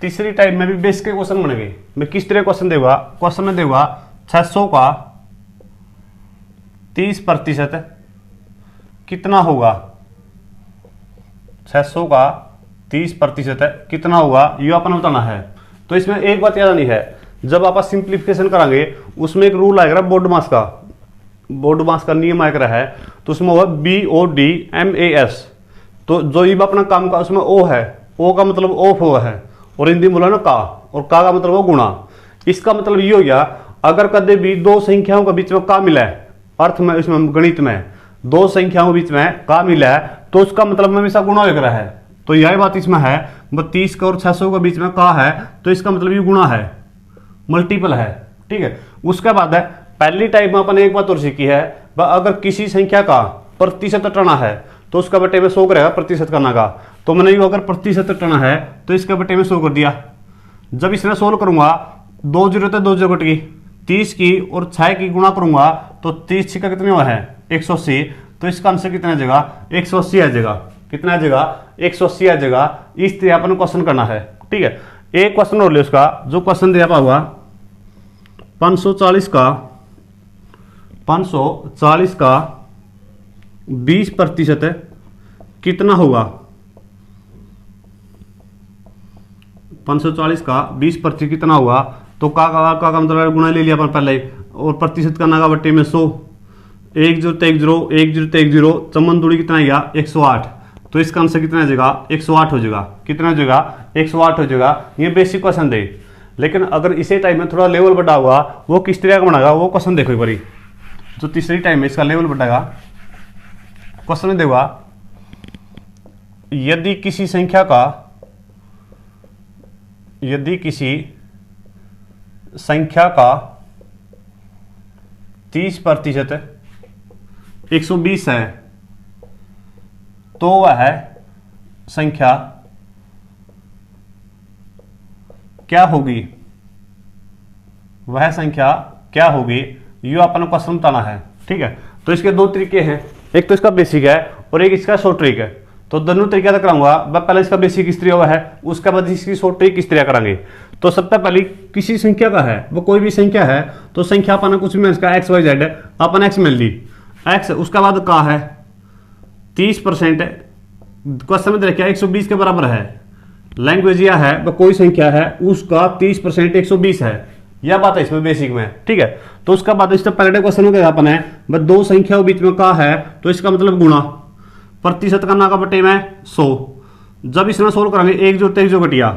तीसरी टाइप में भी बेसिक के क्वेश्चन बनेंगे। मैं किस तरह क्वेश्चन देगा, क्वेश्चन में देगा 600 का 30% कितना होगा, 600 का 30% कितना होगा, ये अपन बताना है। तो इसमें एक बात याद आनी है, जब आप सिंप्लीफिकेशन करांगे उसमें एक रूल आएगा बोर्ड मास का, बोर्ड मास का नियम आएगा है, तो उसमें होगा BODMAS। तो जो ये अपना काम का उसमें O है, O का मतलब ऑफ हुआ है, और हिंदी में बोला ना का, और का मतलब वो गुणा। इसका मतलब ये हो गया, अगर कदे भी दो संख्याओं के बीच में का मिला है, अर्थ में इसमें गणित में दो संख्याओं के बीच में का मिला है, तो उसका मतलब हमेशा गुणा हो रहा है। तो यही बात इसमें है, 32 का और 600 के बीच में का है, तो इसका मतलब ये गुणा है, मल्टीपल है, ठीक है। उसके बाद है पहली टाइप में अपन एक बात और सीखी है, अगर किसी संख्या का प्रतिशत हटाना है तो उसका बटे में 100 करेगा प्रतिशत करना का। तो मैंने अगर प्रतिशत हटाना है तो इसका बटे में 100 कर दिया। जब इसमें सोल्व करूंगा 2 जीरो तो 2 जीरो कट गई, 30 की और 6 की गुणा करूंगा तो 30 का कितने हुआ है 180। तो इसका आंसर कितना आ जाएगा 180 आ जाएगा। कितना आ जाएगा 180 आ जाएगा। इस तरह अपन क्वेश्चन करना है, ठीक है। एक क्वेश्चन और ले उसका, जो क्वेश्चन दिया हुआ 540 का 20% कितना होगा, 540 का 20% कितना होगा। तो का मतलब गुणा ले लिया अपन पहले, और प्रतिशत करना का बट्टे में 100, 1 0 1 0 1 0 1 0 चमन दूरी कितना आएगा 108। तो इसका आंसर कितना आ जाएगा 108 हो जाएगा। कितना हो जाएगा 108 हो जाएगा। ये बेसिक क्वेश्चन दे, लेकिन अगर इसे टाइम में थोड़ा लेवल बढ़ा हुआ, वो किस तरह का बनाएगा वो क्वेश्चन देखो एक बारी। जो तीसरी टाइम में इसका लेवल बढ़ाएगा, क्वेश्चन में देगा यदि किसी संख्या का 30% 120 है, तो वह संख्या क्या होगी, वह संख्या क्या होगी, ये अपन क्वेश्चन बताना है, ठीक है। तो इसके दो तरीके हैं, एक तो इसका बेसिक है और एक इसका शॉर्ट ट्रिक है। तो दोनों तरीका कराऊंगा, पहले इसका बेसिक किस तरह हुआ है, उसके बाद इसकी शॉर्ट ट्रिक किस तरह करांगे। तो सबसे पहले किसी संख्या का है, वो कोई भी संख्या है, तो संख्या अपन कुछ भी इसका एक्स वाई जेड है, अपन एक्स मिल ली एक्स, उसके बाद का है 30%, क्वेश्चन में देखिए 120 के बराबर है। लैंग्वेज यह है वो कोई संख्या है उसका 30% 120 है, यह बात है इसमें बेसिक में, ठीक है। तो उसका बाद इसका पहले क्वेश्चन में क्या अपन है, बस दो संख्याओं बीच में का है, तो इसका मतलब गुणा, प्रतिशत करना का बटे में 100। जब इसमें सोल्व करेंगे 1 जो 23 जो घटिया,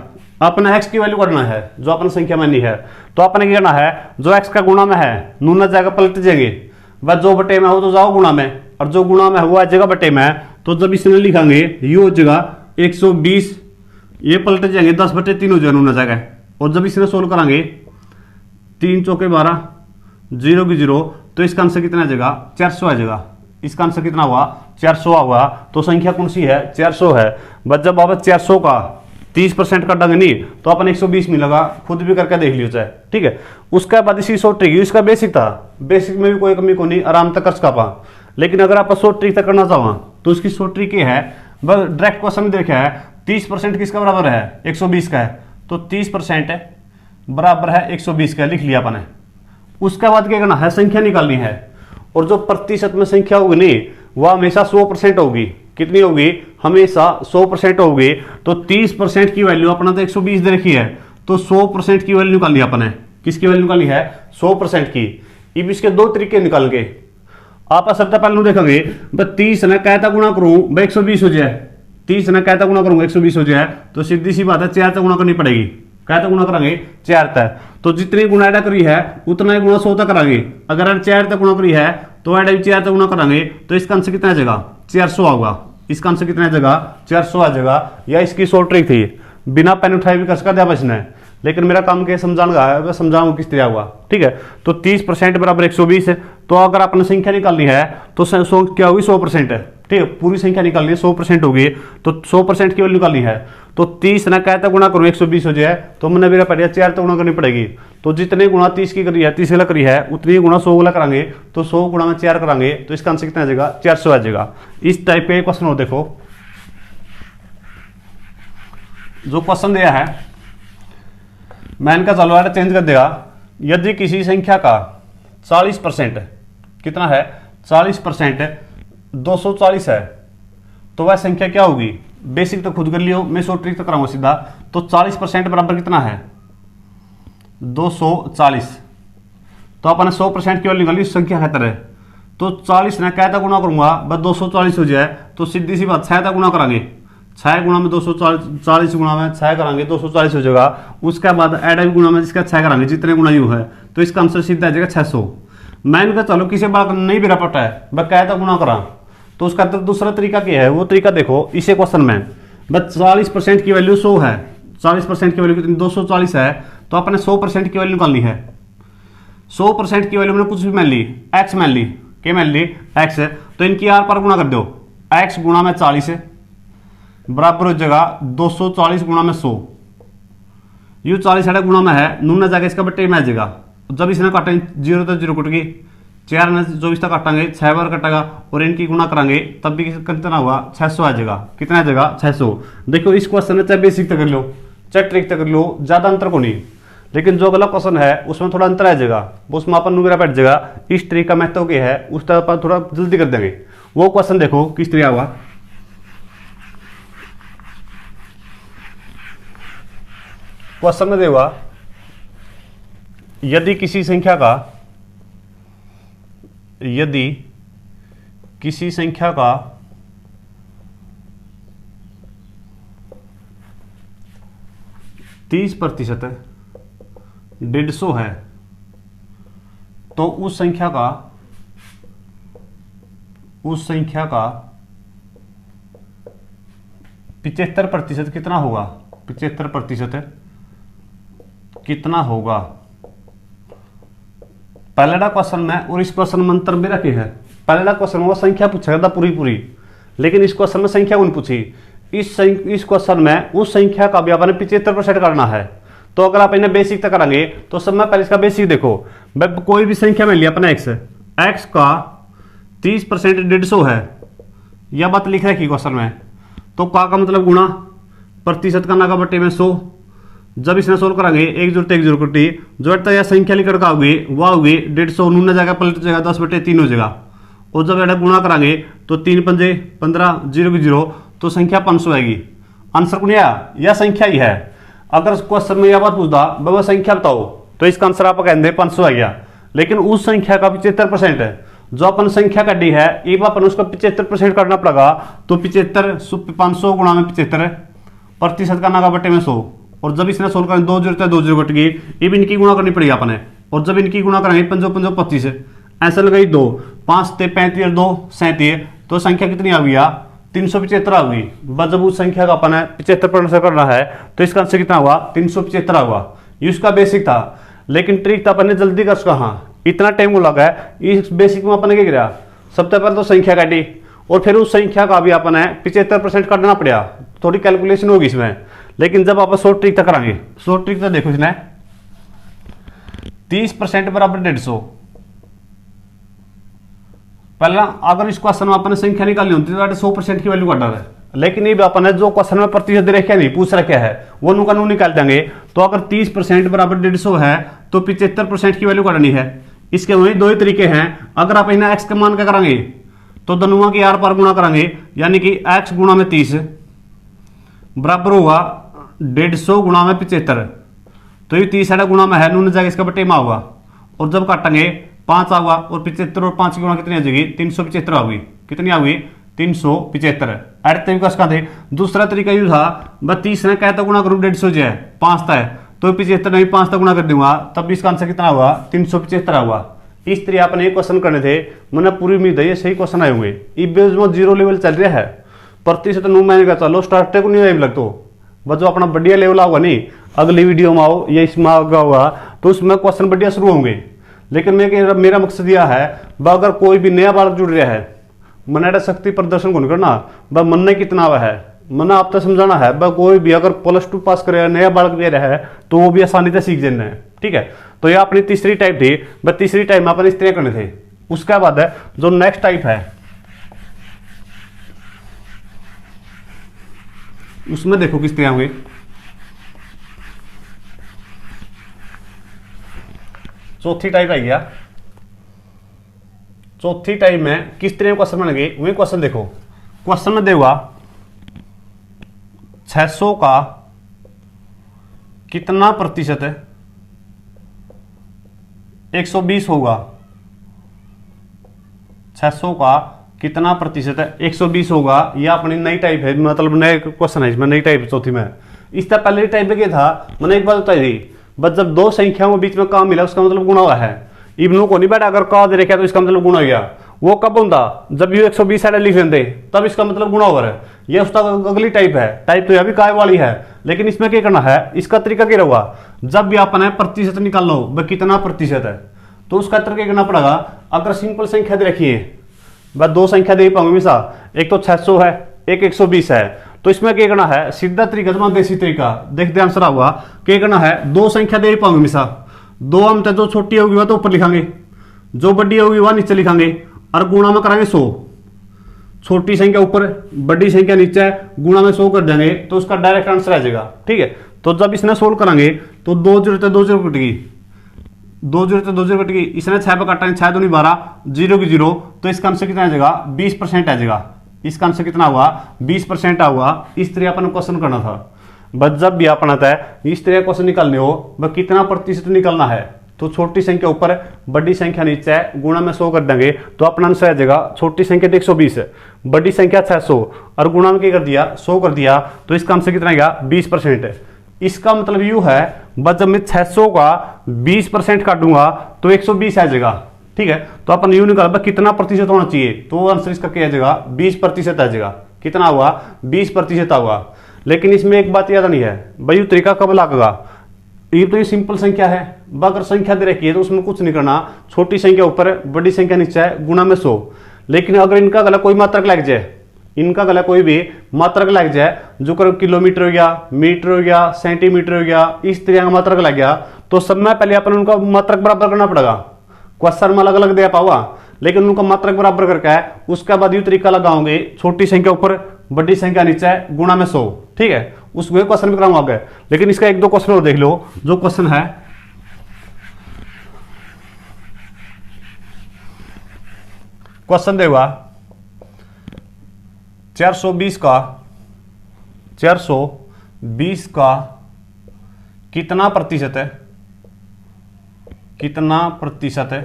अपने x की वैल्यू करना है जो अपन संख्या में नहीं है, तो अपने क्या करना है, जो x का गुणा में है नून जाएगा पलट जाएंगे, बस जो बटे में हो तो जाओ गुणा में, और जो गुणा में हुआ जाएगा बटे में। तो जब इसमें लिखांगे ये हो जाएगा 120, ये पलट जाएंगे 10/3 हो जाएगा नून जाएगा। और जब इसमें सोल्व करेंगे 3 चौके 12 0 की 0, तो इसका आंसर कितना आ जाएगा 400 आ जाएगा। इसका आंसर कितना हुआ 400 हुआ। तो संख्या कौन सी है 400 है। बस जब आप 400 का 30% काटेंगे नहीं तो अपन 120 मिलेगा, खुद भी करके देख लियो चाहे, ठीक है। उसके बाद इसी शॉर्ट ट्रिक, इसका बेसिक था, बेसिक में भी कोई कमी को नहीं, आराम तक कर सका। लेकिन अगर आप शॉर्ट ट्रिक तक करना चाहो तो उसकी शॉर्ट ट्रिक ये है, बस डायरेक्ट क्वेश्चन में देखा है 30% किसका बराबर है 120 का है, तो 30% बराबर है 120 का, लिख लिया अपन। उसके बाद क्या करना है, संख्या निकालनी है, और जो प्रतिशत में संख्या होगी नहीं वह हमेशा 100% होगी। कितनी होगी, हमेशा 100% होगी। तो 30% की वैल्यू अपना तो 120 दे रखी है, तो 100% की वैल्यू निकालनी है अपने। किसकी वैल्यू निकालनी है 100% की। अब इसके दो तरीके निकाल के आप सबसे पहले देखेंगे, 30 ने कहता गुणा करूं 120 हो जाए, 30 ने कहता गुणा करूंगा 120 हो जाए, तो सीधी सी बात है 4 तक गुणा करनी पड़ेगी। कहता गुणा करेंगे 4 तक, तो जितनी गुणा ऐड करी है उतना ही गुणा 100 तक करेंगे। अगर 4 तक गुणा करी है तो ऐड 4 तक गुणा करेंगे, तो इसका आंसर कितना आ जाएगा 400 होगा। इसका आंसर कितना आ जाएगा 400 आ जाएगा। या इसकी शॉर्ट ट्रिक थी, बिना पेन उठाए भी कर दिया बचना है, लेकिन मेरा काम क्या समझाने का है, समझाऊंगा किस तरह हुआ, ठीक है। तो 30% बराबर 120 है। तो अगर आपने संख्या निकालनी है तो क्या होगी 100% है, ठीक है। पूरी संख्या निकालनी है 100% होगी, तो 100% की वैल्यू निकालनी है। तो 30 ना कहता गुणा करूँ 120 हो जाए, तो मैंने मेरा पढ़िया 4 तो गुणा करनी पड़ेगी। तो जितने गुणा 30 की करी है 30 वाला करी है उतनी गुणा 100 वाला करांगे, तो 100 गुणा में 4 करांगे, तो इसका आंसर कितना आ जाएगा 400 आ जाएगा। इस टाइप के क्वेश्चन हो, देखो जो क्वेश्चन दिया है मैं इनका चलो यार चेंज कर देगा। यदि किसी संख्या का 40% कितना है 40% 240 है तो वह संख्या क्या होगी। बेसिक तो खुद कर लियो, मैं शॉर्ट ट्रिक तो कराऊंगा सीधा। तो 40% बराबर कितना है 240। तो अपन 100% की वैल्यू निकाली उस संख्या खातर है। तो 40 ने कहता गुणा करूंगा बस 240 हो जाए। तो सीधी सी बात 6 गुणा करांगे, 6 गुणा में 240 गुणा में 6 करांगे 240 हो जाएगा। उसके बाद ऐड गुणा में इसका 6 करांगे जितने गुणा यू है। तो इसका आंसर सीधा आ जाएगा 600। मैं इनका चलो किसी बात नहीं बेरा पटा है बस कहता गुणा करा। तो उसका तो दूसरा तरीका क्या है, वो तरीका देखो इसे क्वेश्चन में बस 40% की वैल्यू 100 है, 40% की वैल्यू कितनी 240 है। तो आपने 100% की वैल्यू निकालनी है। 100% की वैल्यू मैंने कुछ भी मान ली, एक्स मान ली, क्या मान ली एक्स है। तो इनकी आर पर गुणा कर दो, एक्स गुणा में 40 है बराबर हो जाएगा 240 गुणा में 100। यू 40 है गुणा में है, नून ने जाकर इसका बट्टे में आ जाएगा। जब इसने काटेंगे 0 तो 0 कट गई, 4 ने 24 तक काटेंगे 6 बार कटेगा और इनकी गुणा करांगे तब भी कितना हुआ 600 आ जाएगा। कितना आ जाएगा 600। देखो इस क्वेश्चन में चाहे बेसिक तक कर लो चाहे ट्रिक तक कर लो, ज्यादा अंतर को नहीं। लेकिन जो अगला क्वेश्चन है उसमें थोड़ा अंतर आ जाएगा, उसमें अपन नुमेरा बैठ जाएगा। इस ट्रिक का महत्व क्या है उस तरह पर थोड़ा जल्दी कर देंगे। वो क्वेश्चन देखो किस तरह हुआ। क्वेश्चन में देगा यदि किसी संख्या का 30% 150 है तो उस संख्या का 75% कितना होगा। 75% कितना होगा। पहला क्वेश्चन में और इस क्वेश्चन में अंतर भी रखे है। पहला क्वेश्चन में वो संख्या पूछा था पूरी, लेकिन इस क्वेश्चन में संख्या कौन पूछी। इस क्वेश्चन में उस संख्या का भी आपने 75% करना है। तो अगर आप इन्हें बेसिक तक करांगे तो सब में पहले इसका बेसिक देखो। कोई भी संख्या में लिया अपना एक्स का 30% 150 है, यह बात लिख रखी क्वेश्चन में। तो का मतलब गुणा प्रतिशत करना का बट्टे में 100। जब इसने सोल्व करांगे 1 जोड़ते 1 जोड़ कटी जो यह संख्या लिख कर होगी वह होगी 150, नून जाएगा पलट जाएगा 10/3 हो जाएगा। और जब एडा गुणा करांगे तो 3 पंजे 15 0 की 0 तो संख्या 500 आएगी। आंसर कौन आया, यह संख्या ही है। अगर क्वेश्चन में यह बात पूछता वह संख्या बताओ तो इसका आंसर आप कहते 500 आ गया। लेकिन उस संख्या का 75% है जो अपन संख्या का डी है एक बार अपन उसका 75% करना पड़ेगा। तो 75 500 गुणा में 75 प्रतिशत करना का बटे में 100। और जब इसने सोल्व करें 2 जोड़ते 2 जोड़ कट गई, अब इनकी गुणा करनी पड़ेगी अपने। और जब इनकी गुणा करेंगे 5 5 25 ऐसा लगाई 2 5 ते 35 और 2 37 तो संख्या कितनी आ गई 375 आ गई। बस जब उस संख्या का अपन 75% करना है तो इसका आंसर कितना हुआ 375 हुआ। ये उसका बेसिक था। लेकिन ट्रिक था अपन ने जल्दी कर सका। इतना टाइम लगा है इस बेसिक में अपन ने क्या किया, सबसे पहले तो संख्या काटी और फिर उस संख्या का भी अपन 75% करना पड़ा। थोड़ी कैलकुलेशन होगी इसमें। लेकिन जब आप शॉर्ट ट्रिक तक करांगे, शॉर्ट ट्रिक तो देखो इसने 30% बराबर 150। पहला अगर इस क्वेश्चन में अपने संख्या निकालनी होती तो 100% की वैल्यू काटा है। लेकिन ये अपन जो क्वेश्चन में प्रतिशत रखा नहीं पूछ रखा है वो नु कानून निकाल देंगे। तो अगर 30% बराबर 150 है तो 75% की वैल्यू काटनी है। इसके वही दो ही तरीके हैं। अगर आप इन्हें एक्स का मान क्या करांगे तो दोनों की आर पार गुणा करांगे, यानी कि एक्स गुणा में 30 बराबर होगा 150 गुणा में 75। तो ये 30 है गुणा में है, नून जाएगा इसका बटे में होगा। और जब काटेंगे 5 आऊगा और 75 और 5 की गुणा कितनी आ जाएगी 375 होगी। कितनी आ गई 375। अड़ते का थे। दूसरा तरीका यू था 32 ने कहता गुणा करूँ 150 जो है 5 है तो 75 नहीं 5 तक गुणा कर दूंगा तब भी इसका आंसर कितना हुआ 375 हुआ। इस तरह आपने क्वेश्चन करने थे। मैंने पूरी उम्मीद है ये सही क्वेश्चन आए होंगे। में 0 लेवल चल रहा है प्रतिशत नू मैंने कहा चलो स्टार्ट को नहीं लगता बस जो अपना बढ़िया लेवल आऊगा नहीं अगली वीडियो में आओ या इसमें होगा तो उसमें क्वेश्चन बढ़िया शुरू होंगे। लेकिन मेरा मकसद यह है अगर कोई भी नया बालक जुड़ रहा है मन शक्ति प्रदर्शन को नहीं करना ब मन ने कितना हुआ है मन आप तो समझाना है। ब कोई भी अगर +2 पास करे नया बालक भी रहा है तो वो भी आसानी से सीख जाना है। ठीक है, तो ये अपनी तीसरी टाइप थी। बस तीसरी टाइप में अपन इस तरह करने थे। उसके बाद है जो नेक्स्ट टाइप है उसमें देखो किस तरह होंगे। चौथी टाइप आ गया। चौथी टाइप में किस तरह के क्वेश्चन बनेंगे वही क्वेश्चन देखो। क्वेश्चन में देगा 600 का कितना प्रतिशत है 120 होगा। 600 का कितना प्रतिशत है 120 होगा। यह अपनी नई टाइप है, मतलब नए क्वेश्चन है इसमें, नई टाइप चौथी में। इससे पहले टाइप में क्या था, मैंने एक बात बताई थी, बस जब दो संख्याओं के बीच में काम मिला उसका मतलब गुणा हुआ है। इब्नों को नहीं बैठा, अगर का दे रखा तो इसका मतलब गुणा हो गया। वो कब होता, जब ये 120 साइड लिख लेते तब इसका मतलब गुणा हो रहा है। ये उसका अगली टाइप है। टाइप तो यह भी काय वाली है, लेकिन इसमें क्या करना है, इसका तरीका क्या होगा, जब भी अपन है प्रतिशत निकालना हो वह कितना प्रतिशत है तो उसका तरीका क्या करना पड़ेगा। अगर सिंपल संख्या दे रखी है, बस दो संख्या दे पाऊंगी हमेशा, एक तो 600 है एक 120 है, तो इसमें क्या करना है, सीधा तरीका जमा देसी तरीका देख ध्यान से हुआ। क्या करना है, दो संख्या दे पाऊंगे हमेशा, दो हम जो छोटी होगी वह तो ऊपर लिखांगे, जो बड़ी होगी वह नीचे लिखांगे, और गुणा में करांगे 100। छोटी संख्या ऊपर बड़ी संख्या नीचे है, गुणा में 100 कर देंगे तो उसका डायरेक्ट आंसर आ जाएगा। ठीक है, तो जब इसने सोल्व करेंगे तो 2 0 2 0 कटेगी, 2 0 2 0 कटेगी। इसने 6 पे काटेंगे, 6 दूनी 12, 0 की 0, तो इसका आंसर कितना आ जाएगा 20% आ जाएगा। इसका आंसर कितना हुआ 20% आऊगा। इस तरह अपन क्वेश्चन करना था। बस जब भी अपन आता है इस तरह क्वेश्चन निकालने हो, वह कितना प्रतिशत निकालना है, तो छोटी संख्या ऊपर बड़ी संख्या नीचे है, गुणा में 100 कर देंगे तो अपना आंसर आ जाएगा। छोटी संख्या 120 है, बड़ी संख्या 600, और गुणा में क्या कर दिया 100 कर दिया, तो इसका आंसर कितना आएगा 20% है। इसका मतलब यू है, बस जब मैं 600 का 20% काटूंगा तो 120 आ जाएगा। ठीक है, तो अपन यू निकाल कितना प्रतिशत होना चाहिए, तो आंसर इसका क्या आ जाएगा 20% आ जाएगा। कितना हुआ 20% होगा। लेकिन इसमें एक बात याद नहीं है भाई, यू तरीका कब लगेगा। ये तो ये सिंपल संख्या है, अगर संख्या दे रखी है तो उसमें कुछ नहीं करना, छोटी संख्या ऊपर बड़ी संख्या नीचे है, गुणा में 100। लेकिन अगर इनका गला कोई मात्रक लग जाए, इनका गला कोई भी मात्रक लग जाए, जो कर किलोमीटर हो गया, मीटर हो गया, सेंटीमीटर हो गया, इस तरह का मात्रक लग गया, तो सब में पहले अपन उनका मात्रक बराबर करना पड़ेगा। क्वेश्चन में अलग अलग दे पाओगा, लेकिन उनका मात्रक बराबर करके है, उसके बाद ये तरीका लगाओगे, छोटी संख्या ऊपर बड़ी संख्या नीचे है, गुणा में 100। ठीक है, उस क्वेश्चन भी कराऊंगा आगे। लेकिन इसका एक दो क्वेश्चन और देख लो। जो क्वेश्चन है, क्वेश्चन देगा 420 का कितना प्रतिशत है, कितना प्रतिशत है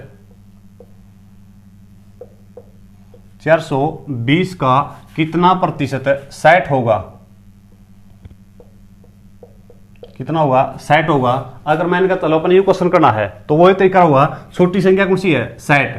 420 का कितना प्रतिशत है 60 होगा। कितना होगा 60 होगा। अगर मैंने कहा चलो अपन ये क्वेश्चन करना है तो वही तरीका होगा, छोटी संख्या कौन सी है 60,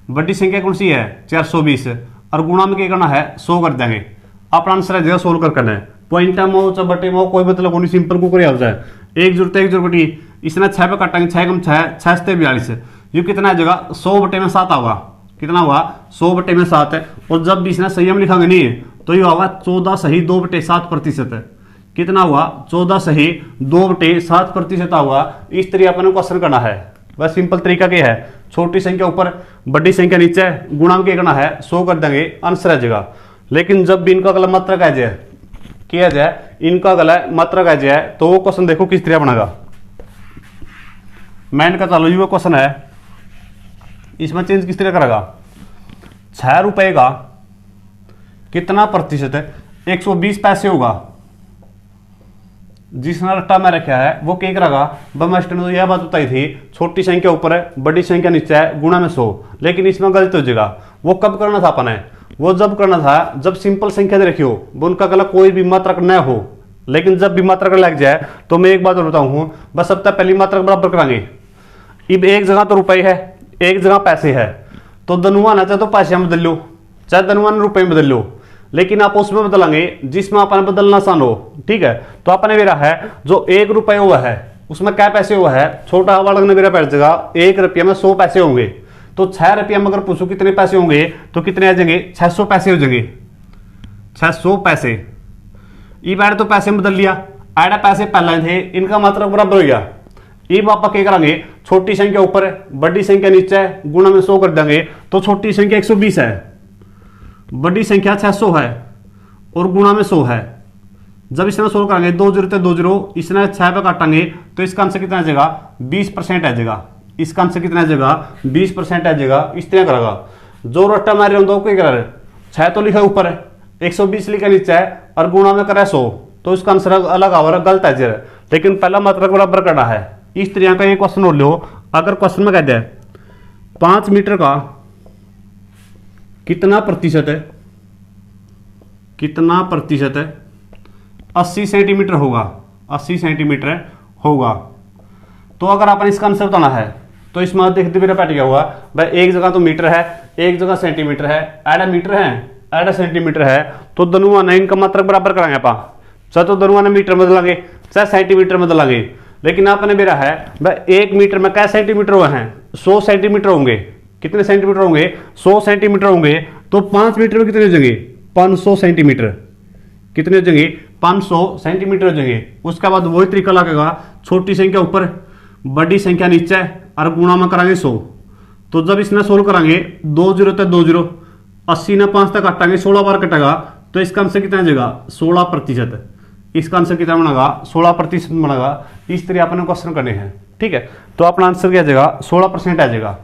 बड़ी संख्या कौन सी है 420, और गुणा में क्या करना है 100 कर देंगे। अपना आंसर है सोल्व कर करना है। पॉइंट में चाहे बटे में कोई मतलब नहीं, सिंपल को कर जाए। एक जुड़ते एक जुड़ बटी, इसने 6 पे काटेंगे, 6 कम 6 6 से 42, ये कितना आ जाएगा 100 बटे में 7 होगा। कितना हुआ 100 बटे में 7 है। और जब भी इसने संयम लिखांगे नहीं तो ये होगा 14 सही 2/7% है। कितना हुआ 14 सही 2/7% हुआ। इस तरह अपन क्वेश्चन करना है। बस सिंपल तरीका क्या है, छोटी संख्या ऊपर बड़ी संख्या नीचे, गुणा में क्या करना है 100 कर देंगे, आंसर आ जाएगा। लेकिन जब भी इनका गला मात्रक आ जाए, किया जाए इनका गला मात्रक आ जाए, तो वो क्वेश्चन देखो किस तरह बनेगा। मैंने कहा चलो ये क्वेश्चन है, इसमें चेंज किस तरह करेगा। 6 रुपए का कितना प्रतिशत है 120 पैसे होगा। जिसने रट्टा में रखा है वो क्या करेगा, मास्टर ने तो यह बात बताई थी, छोटी संख्या ऊपर है बड़ी संख्या नीचे है, गुणा में 100। लेकिन इसमें गलत हो जाएगा। वो कब करना था अपन है, वो जब करना था जब सिंपल संख्या दे रखी हो, वो उनका गलत कोई भी मात्रक न हो। लेकिन जब भी मात्रक लग जाए तो मैं एक बात और बताऊं, बस अब तक पहली मात्रक बराबर कराएंगे। अब एक जगह तो रुपए है, एक जगह पैसे है, तो धनुमान है चाहे तो पैसे में बदल लो, चाहे धनुमान रुपए में बदल लो, लेकिन आप उसमें बदलेंगे जिसमें अपन बदलना आसान हो। ठीक है, तो अपने मेरा है जो 1 रुपये हुआ है उसमें क्या पैसे हुआ है, छोटा हवा लगने मेरा बैठ जाएगा 1 रुपये में 100 पैसे होंगे। तो 6 रुपये में अगर पूछो कितने पैसे होंगे तो कितने आ जाएंगे 600 पैसे हो जाएंगे, 600 पैसे। ये बैठ तो पैसे में बदल लिया, आड़ा पैसे पहले थे, इनका मात्रक बराबर हो गया। ये आप क्या करेंगे, छोटी संख्या ऊपर बड़ी संख्या नीचे गुणा में 100 कर देंगे, तो छोटी संख्या 120 है, बड़ी संख्या 600 है और गुणा में 100 है। जब इसने 100 करेंगे 2 0 2 0, इसने 6 पे काटेंगे तो इसका आंसर कितना आ जाएगा 20% आ जाएगा। इसका आंसर कितना आ जाएगा 20% आ जाएगा। इस तरह करेगा। जो रट्टा मारे रहा क्या करा रहे 6 तो लिखा ऊपर है, 120 लिखा नीचे है और गुणा में करा 100, तो इसका आंसर अलग आ रहा गलत है जरा। लेकिन पहला मात्रक बराबर करना है। इस तरह का ये क्वेश्चन और लो। अगर क्वेश्चन में कहते हैं 5 मीटर का कितना प्रतिशत है, कितना प्रतिशत है 80 सेंटीमीटर होगा, 80 सेंटीमीटर होगा। तो अगर आपने इसका आंसर बताना है तो इसमें देखते मेरा पैट गया हुआ भाई, एक जगह तो मीटर है, एक जगह सेंटीमीटर है, एडा मीटर है, एडा सेंटीमीटर है, तो दोनों ने इनका मात्रक बराबर कराएंगे आप। चाहे तो दोनों ने मीटर में बदलांगे चाहे सेंटीमीटर में बदलांगे। लेकिन आपने मेरा है भाई 1 मीटर में क्या सेंटीमीटर हुए हैं 100 सेंटीमीटर होंगे। कितने सेंटीमीटर होंगे 100 सेंटीमीटर होंगे। तो 5 मीटर में कितने हो जाएंगे 500 सेंटीमीटर। कितने हो जाएंगे 500 सेंटीमीटर हो जाएंगे। उसके बाद वही तरीका लगेगा, छोटी संख्या ऊपर बड़ी संख्या नीचे और गुणा में करांगे 100। तो जब इसने सोल्व करांगे 2 0 तक 2 0, 80 ने 5 तक काटांगे 16 बार कटेगा। तो इसका आंसर कितना आ जाएगा 16%। इसका आंसर कितना बनेगा 16% बनेगा। इस तरह अपने क्वेश्चन करने हैं। ठीक है, तो अपना आंसर क्या आ जाएगा 16% आ जाएगा।